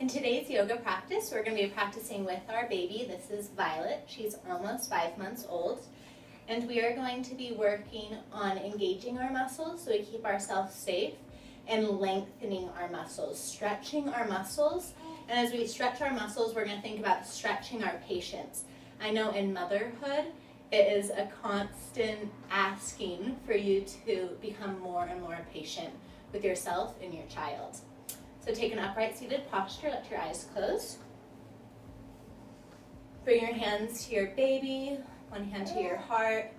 In today's yoga practice, we're going to be practicing with our baby. This is Violet. She's almost 5 months old. And we are going to be working on engaging our muscles so we keep ourselves safe and lengthening our muscles, stretching our muscles. And as we stretch our muscles, we're going to think about stretching our patience. I know in motherhood, it is a constant asking for you to become more and more patient with yourself and your child. So take an upright seated posture, let your eyes close. Bring your hands to your baby, one hand to your heart.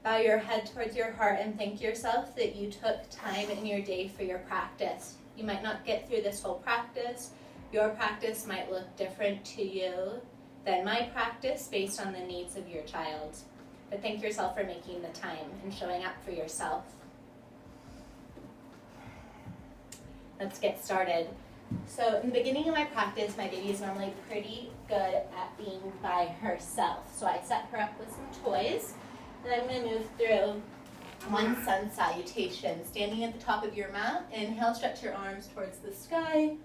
Bow your head towards your heart and thank yourself that you took time in your day for your practice. You might not get through this whole practice. Your practice might look different to you than my practice based on the needs of your child. But thank yourself for making the time and showing up for yourself. Let's get started. So in the beginning of my practice, my baby is normally pretty good at being by herself. So I set her up with some toys, and I'm going to move through one sun salutation. Standing at the top of your mat, inhale, stretch your arms towards the sky,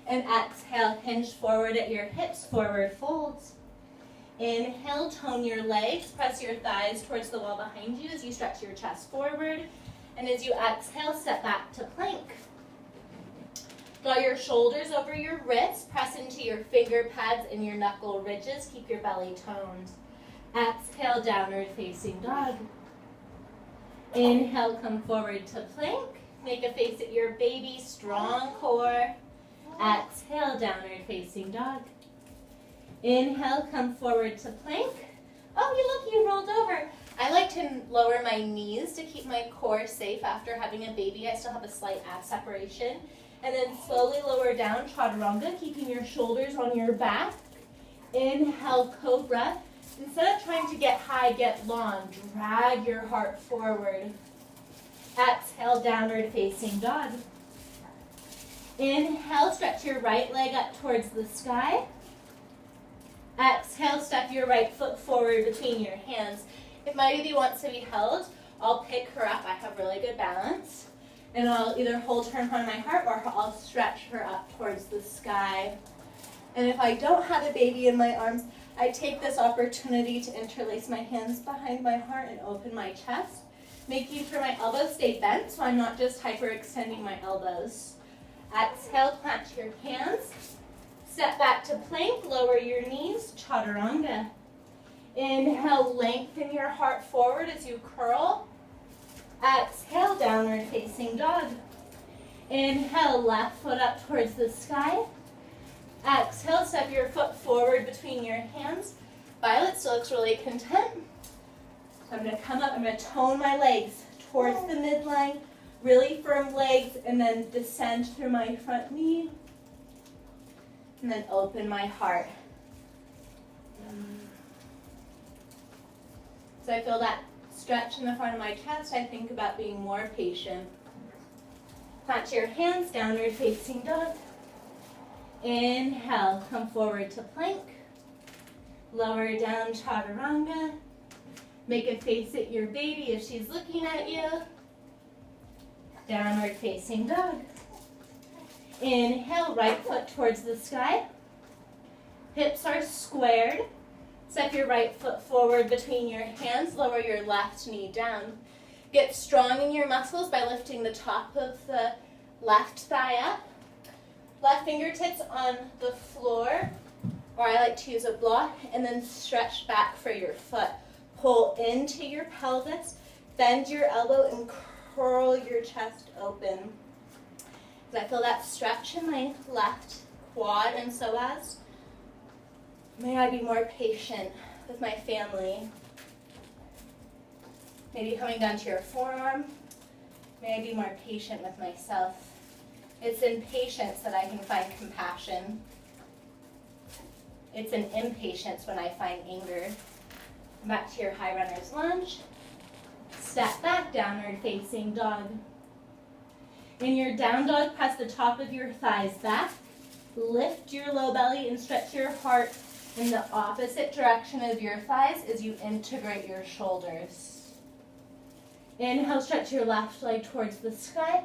and exhale, hinge forward at your hips, forward folds. Inhale, tone your legs, press your thighs towards the wall behind you as you stretch your chest forward, and as you exhale, step back to plank. Draw your shoulders over your wrists, press into your finger pads and your knuckle ridges. Keep your belly toned. Exhale, downward facing dog. Inhale, come forward to plank. Make a face at your baby, strong core. Exhale, downward facing dog. Inhale, come forward to plank. Oh, you rolled over. I like to lower my knees to keep my core safe after having a baby. I still have a slight ab separation. And then slowly lower down, chaturanga, keeping your shoulders on your back. Inhale, cobra. Instead of trying to get high, get long. Drag your heart forward. Exhale, downward facing dog. Inhale, stretch your right leg up towards the sky. Exhale, step your right foot forward between your hands. If my baby wants to be held, I'll pick her up. I have really good balance. And I'll either hold her in front of my heart or I'll stretch her up towards the sky. And if I don't have a baby in my arms, I take this opportunity to interlace my hands behind my heart and open my chest, making sure my elbows stay bent so I'm not just hyperextending my elbows. Exhale, plant your hands. Step back to plank, lower your knees, chaturanga. Inhale, lengthen your heart forward as you curl. Exhale, downward facing dog. Inhale, left foot up towards the sky. Exhale, step your foot forward between your hands. Violet still looks really content. So I'm going to come up, I'm going to tone my legs towards the midline, really firm legs, and then descend through my front knee. And then open my heart. So I feel that stretch in the front of my chest. I think about being more patient. Plant your hands, downward facing dog. Inhale, come forward to plank. Lower down, chaturanga. Make a face at your baby if she's looking at you. Downward facing dog. Inhale, right foot towards the sky. Hips are squared. Step your right foot forward between your hands. Lower your left knee down. Get strong in your muscles by lifting the top of the left thigh up. Left fingertips on the floor, or I like to use a block, and then stretch back for your foot. Pull into your pelvis, bend your elbow, and curl your chest open. As I feel that stretch in my left quad and psoas, may I be more patient with my family. Maybe coming down to your forearm. May I be more patient with myself. It's in patience that I can find compassion. It's in impatience when I find anger. Back to your high runner's lunge. Step back, downward facing dog. In your down dog, press the top of your thighs back. Lift your low belly and stretch your heart in the opposite direction of your thighs as you integrate your shoulders. Inhale, stretch your left leg towards the sky.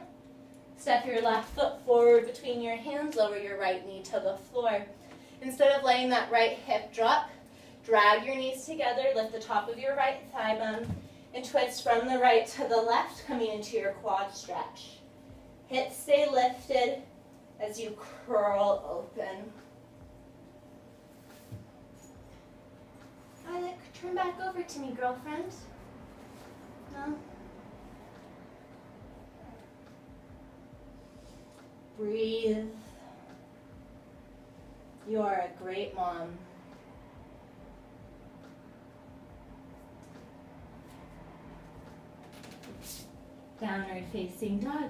Step your left foot forward between your hands, lower your right knee to the floor. Instead of letting that right hip drop, drag your knees together, lift the top of your right thigh bone, and twist from the right to the left, coming into your quad stretch. Hips stay lifted as you curl open. Violet, turn back over to me, girlfriend. No? Breathe. You are a great mom. Downward facing dog.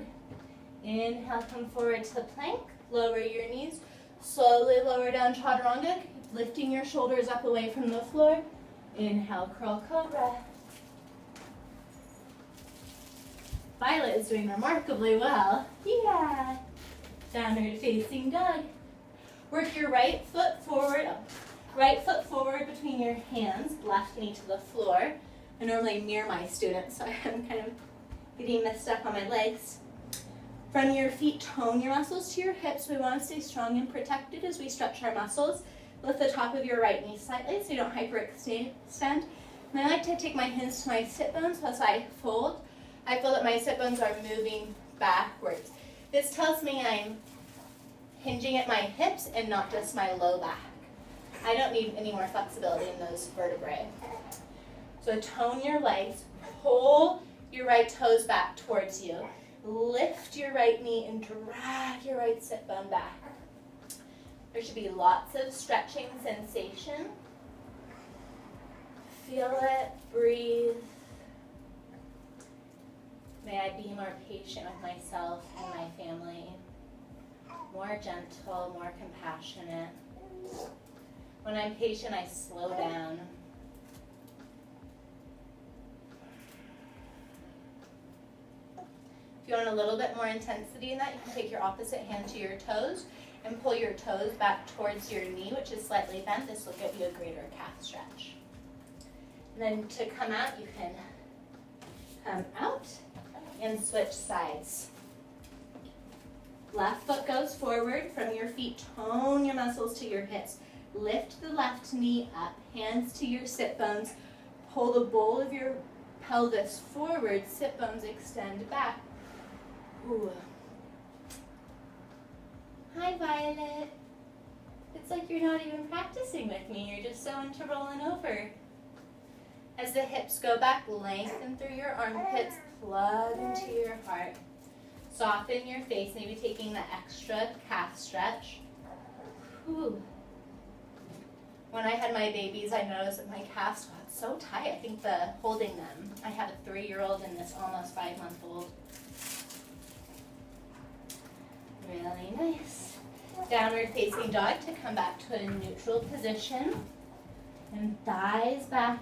Inhale, come forward to plank. Lower your knees. Slowly lower down chaturanga, lifting your shoulders up away from the floor. Inhale, curl cobra. Violet is doing remarkably well. Yeah. Downward facing dog. Work your right foot forward, between your hands, left knee to the floor. I normally mirror my students, so I'm kind of getting messed up on my legs. From your feet, tone your muscles to your hips. We want to stay strong and protected as we stretch our muscles. Lift the top of your right knee slightly so you don't hyperextend. And I like to take my hands to my sit bones as I fold. I feel that my sit bones are moving backwards. This tells me I'm hinging at my hips and not just my low back. I don't need any more flexibility in those vertebrae. So tone your legs, pull your right toes back towards you. Lift your right knee and drag your right sit bone back. There should be lots of stretching sensation. Feel it, breathe. May I be more patient with myself and my family. More gentle, more compassionate. When I'm patient, I slow down. If you want a little bit more intensity in that, you can take your opposite hand to your toes and pull your toes back towards your knee, which is slightly bent. This will give you a greater calf stretch. And then to come out, you can come out and switch sides. Left foot goes forward. From your feet, tone your muscles to your hips. Lift the left knee up, hands to your sit bones. Pull the bowl of your pelvis forward, sit bones extend back. Ooh. Hi, Violet. It's like you're not even practicing with me. You're just so into rolling over. As the hips go back, lengthen through your armpits, plug into your heart. Soften your face, maybe taking the extra calf stretch. Ooh. When I had my babies, I noticed that my calves got so tight. I think the holding them. I have a 3-year-old and this almost 5-month-old. Really nice. Downward facing dog to come back to a neutral position. And thighs back,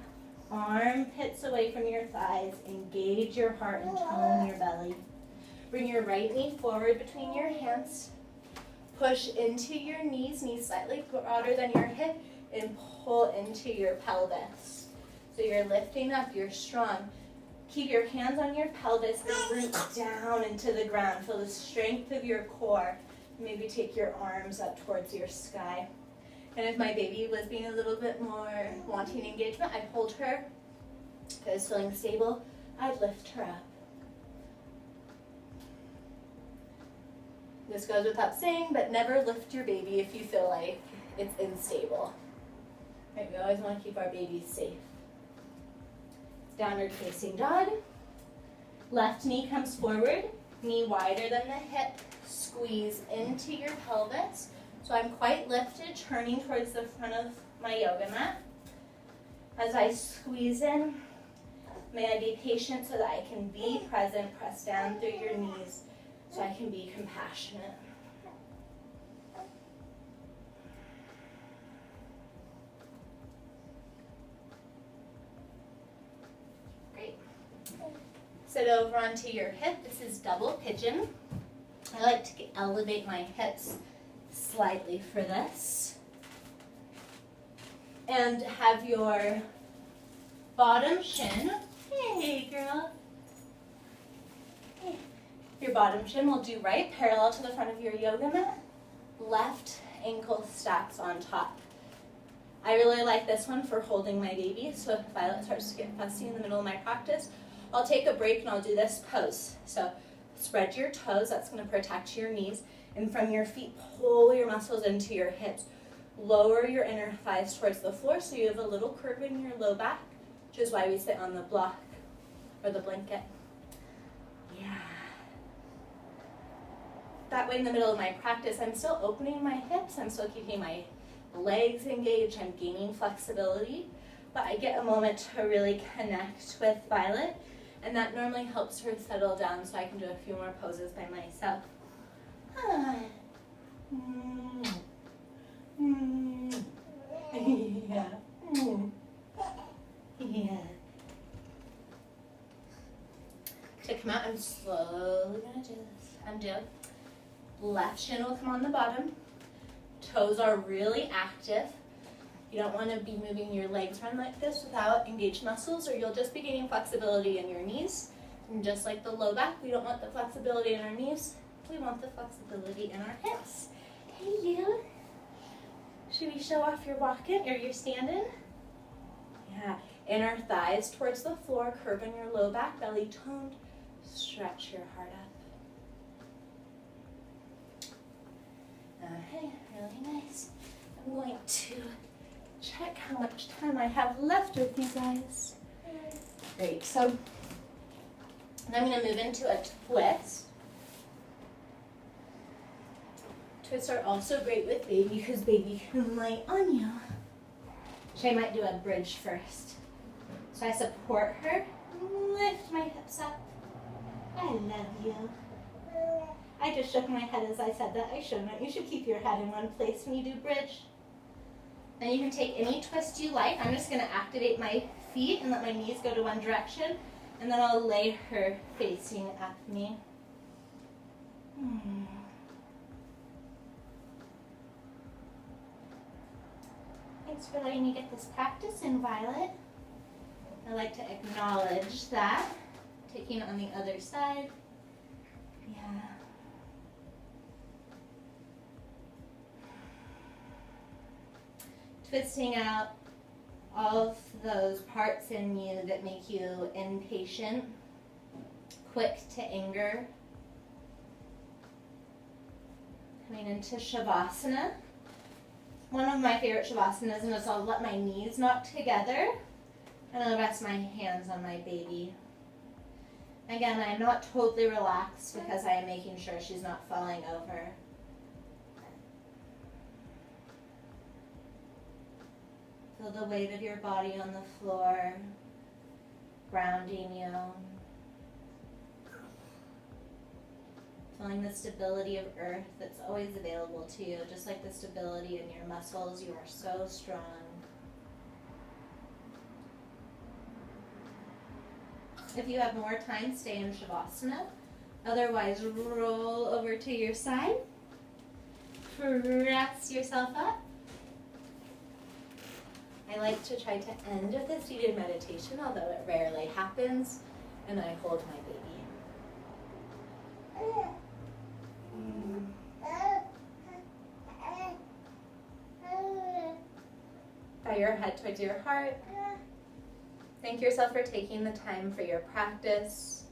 armpits away from your thighs. Engage your heart and tone your belly. Bring your right knee forward between your hands. Push into your knees slightly broader than your hip, and pull into your pelvis. So you're lifting up, you're strong. Keep your hands on your pelvis and root down into the ground. Feel the strength of your core. Maybe take your arms up towards your sky. And if my baby was being a little bit more wanting engagement, I'd hold her. If I was feeling stable, I'd lift her up. This goes without saying, but never lift your baby if you feel like it's unstable. Right, we always want to keep our babies safe. Downward facing dog. Left knee comes forward, knee wider than the hip. Squeeze into your pelvis. So I'm quite lifted, turning towards the front of my yoga mat. As I squeeze in, may I be patient so that I can be present. Press down through your knees so I can be compassionate. Great. Sit over onto your hip. This is double pigeon. I like to elevate my hips slightly for this. And have your bottom shin, hey girl, Your bottom shin will do right, parallel to the front of your yoga mat. Left ankle stacks on top. I really like this one for holding my baby, so if Violet starts to get fussy in the middle of my practice, I'll take a break and I'll do this pose. So spread your toes, that's going to protect your knees, and from your feet, pull your muscles into your hips. Lower your inner thighs towards the floor so you have a little curve in your low back, which is why we sit on the block or the blanket. Yeah. That way in the middle of my practice, I'm still opening my hips, I'm still keeping my legs engaged, I'm gaining flexibility, but I get a moment to really connect with Violet, and that normally helps her settle down so I can do a few more poses by myself. Yeah. Yeah. To come out, I'm slowly gonna do this. I'm doing. Left shin will come on the bottom. Toes are really active. You don't want to be moving your legs around like this without engaged muscles, or you'll just be gaining flexibility in your knees. And just like the low back, we don't want the flexibility in our knees. We want the flexibility in our hips. Hey, you. Should we show off your walking or your standing? Yeah. Inner thighs towards the floor, curve in your low back, belly toned. Stretch your heart up. Okay, really nice. I'm going to check how much time I have left with you guys. Great, so now I'm going to move into a twist. Twists are also great with baby because baby can lay on you. Shay might do a bridge first. So I support her, lift my hips up. I love you. I just shook my head as I said that. I shouldn't. You should keep your head in one place when you do bridge. And you can take any twist you like. I'm just going to activate my feet and let my knees go to one direction. And then I'll lay her facing at me. Thanks for letting me get this practice in, Violet. I like to acknowledge that. Taking it on the other side. Yeah. Twisting out all of those parts in you that make you impatient, quick to anger. Coming into shavasana. One of my favorite shavasana is I'll let my knees knock together and I'll rest my hands on my baby. Again, I'm not totally relaxed because I am making sure she's not falling over. Feel the weight of your body on the floor, grounding you. Feeling the stability of earth that's always available to you, just like the stability in your muscles. You are so strong. If you have more time, stay in shavasana. Otherwise, roll over to your side. Press yourself up. I like to try to end with a seated meditation, although it rarely happens, and I hold my baby. Bow your head towards your heart. Thank yourself for taking the time for your practice,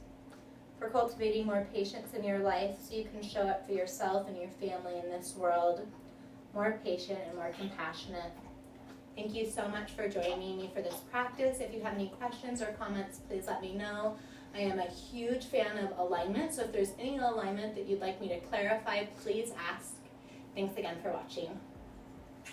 for cultivating more patience in your life so you can show up for yourself and your family in this world more patient and more compassionate. Thank you so much for joining me for this practice. If you have any questions or comments, please let me know. I am a huge fan of alignment, so if there's any alignment that you'd like me to clarify, please ask. Thanks again for watching.